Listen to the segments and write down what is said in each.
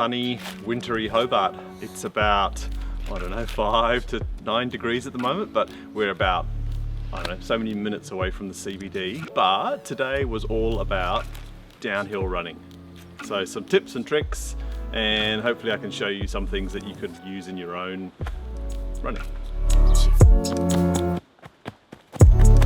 sunny, wintry Hobart. It's about, I don't know, 5 to 9 degrees at the moment, but we're about, I don't know, so many minutes away from the CBD. But today was all about downhill running. So some tips and tricks, and hopefully I can show you some things that you could use in your own running.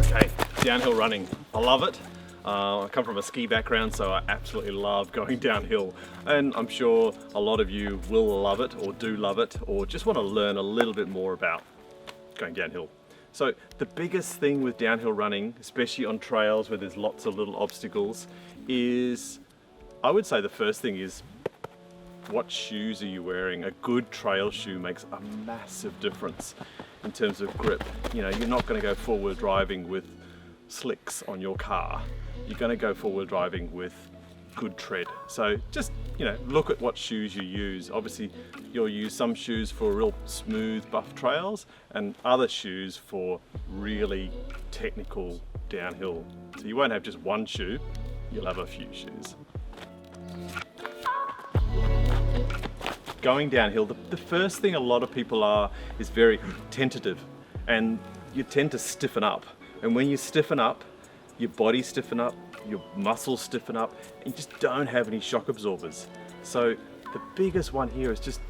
Okay, downhill running, I love it. I come from a ski background, so I absolutely love going downhill, and I'm sure a lot of you will love it or do love it or just want to learn a little bit more about going downhill. So the biggest thing with downhill running, especially on trails where there's lots of little obstacles, is, I would say the first thing is, what shoes are you wearing? A good trail shoe makes a massive difference in terms of grip. You know, you're not going to go forward driving with slicks on your car. You're going to go forward driving with good tread. So just, you know, look at what shoes you use. Obviously you'll use some shoes for real smooth buff trails and other shoes for really technical downhill. So you won't have just one shoe, you'll have a few shoes. Going downhill, the first thing a lot of people are is very tentative, and you tend to stiffen up. And when you stiffen up, your body stiffen up, your muscles stiffen up, and you just don't have any shock absorbers. So the biggest one here is just,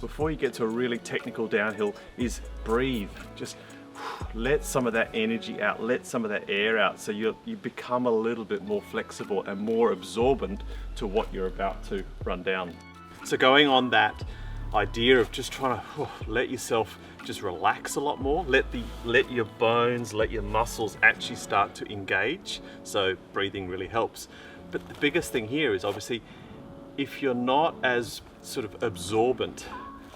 before you get to a really technical downhill, is breathe. Just let some of that energy out, let some of that air out, so you become a little bit more flexible and more absorbent to what you're about to run down. So going on that idea of just trying to let yourself just relax a lot more, let your bones, let your muscles actually start to engage. So breathing really helps. But the biggest thing here is obviously, if you're not as sort of absorbent,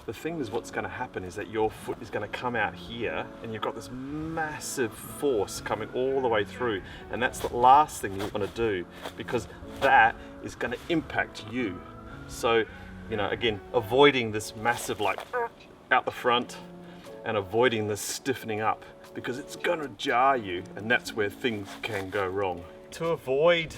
the thing is what's going to happen is that your foot is going to come out here and you've got this massive force coming all the way through, and that's the last thing you want to do, because that is going to impact you. So, you know, again, avoiding this massive like out the front and avoiding this stiffening up, because it's going to jar you, and that's where things can go wrong. To avoid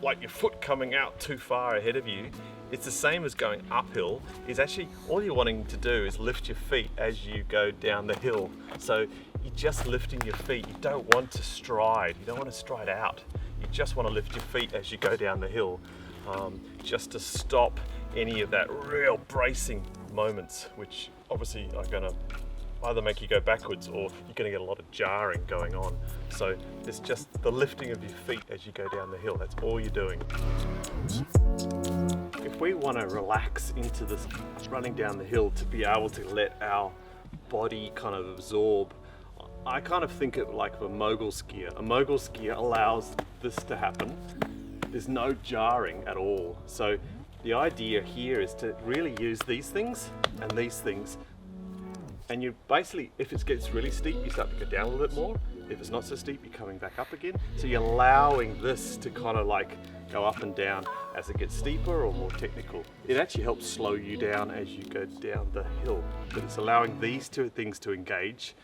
like your foot coming out too far ahead of you, it's the same as going uphill, is actually all you're wanting to do is lift your feet as you go down the hill. So you're just lifting your feet. You don't want to stride. You don't want to stride out. You just want to lift your feet as you go down the hill, just to stop any of that real bracing moments, which obviously are going to either make you go backwards or you're going to get a lot of jarring going on. So it's just the lifting of your feet as you go down the hill. That's all you're doing. If we want to relax into this running down the hill to be able to let our body kind of absorb, I kind of think of like a mogul skier. A mogul skier allows this to happen. There's no jarring at all. So the idea here is to really use these things and these things, and you basically, if it gets really steep, you start to go down a little bit more. If it's not so steep, you're coming back up again. So you're allowing this to kind of like go up and down as it gets steeper or more technical. It actually helps slow you down as you go down the hill, but it's allowing these two things to engage,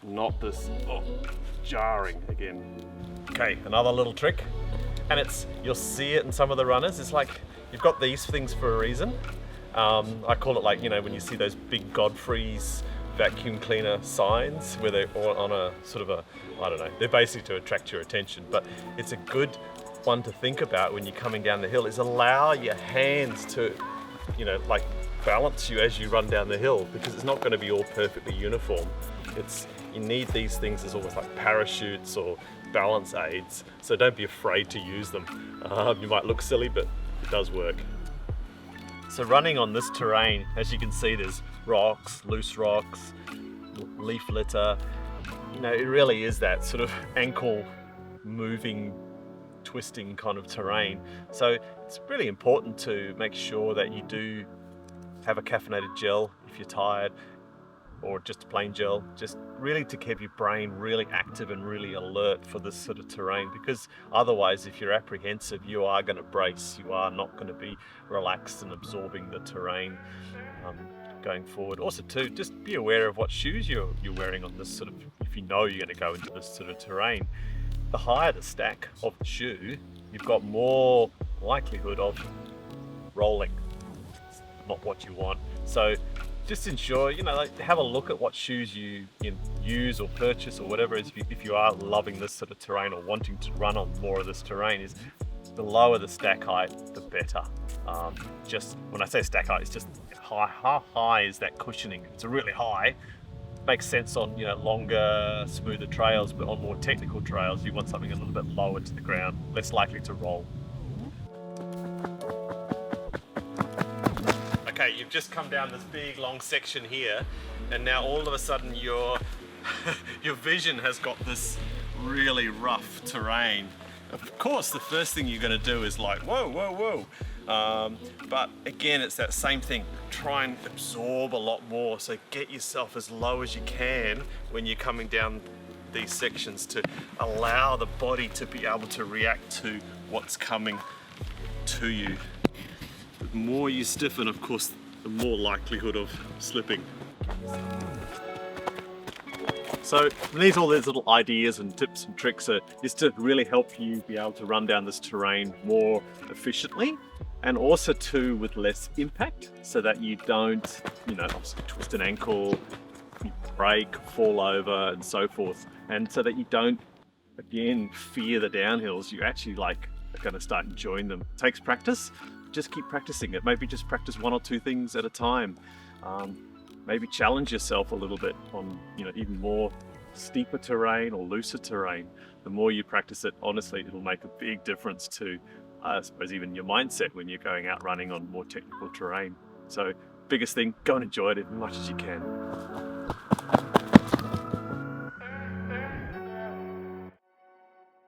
not this jarring again. Okay, another little trick, and you'll see it in some of the runners. It's like, you've got these things for a reason. I call it like, you know, when you see those big Godfrey's vacuum cleaner signs where they're on a sort of a, I don't know, they're basically to attract your attention, but it's a good one to think about when you're coming down the hill, is allow your hands to, you know, like balance you as you run down the hill, because it's not going to be all perfectly uniform. You need these things as almost like parachutes or balance aids, so don't be afraid to use them. You might look silly, but it does work. So running on this terrain, as you can see, there's rocks, loose rocks, leaf litter. You know, it really is that sort of ankle moving, twisting kind of terrain. So it's really important to make sure that you do have a caffeinated gel if you're tired, or just a plain gel, just really to keep your brain really active and really alert for this sort of terrain, because otherwise if you're apprehensive, you are going to brace, you are not going to be relaxed and absorbing the terrain going forward. Also too, just be aware of what shoes you're wearing on this sort of, if you know you're going to go into this sort of terrain. The higher the stack of the shoe, you've got more likelihood of rolling. not what you want. So just ensure, you know, like, have a look at what shoes you use or purchase or whatever it is. If you are loving this sort of terrain or wanting to run on more of this terrain, is the lower the stack height, the better. Just when I say stack height, it's just how high is that cushioning? If it's really high, makes sense on, you know, longer, smoother trails, but on more technical trails, you want something a little bit lower to the ground, less likely to roll. Okay, you've just come down this big long section here, and now all of a sudden your vision has got this really rough terrain. Of course, the first thing you're going to do is like, whoa, whoa, whoa. But again, it's that same thing. Try and absorb a lot more. So get yourself as low as you can when you're coming down these sections to allow the body to be able to react to what's coming to you. The more you stiffen, of course, the more likelihood of slipping. So all these little ideas and tips and tricks is to really help you be able to run down this terrain more efficiently, and also too with less impact, so that you don't, you know, obviously twist an ankle, you break, fall over and so forth, and so that you don't, again, fear the downhills. You actually are going to start enjoying them. It takes practice. Just keep practicing it. Maybe just practice 1 or 2 things at a time. Maybe challenge yourself a little bit on, you know, even more steeper terrain or looser terrain. The more you practice it, honestly, it'll make a big difference to, I suppose, even your mindset when you're going out running on more technical terrain. So biggest thing, go and enjoy it as much as you can.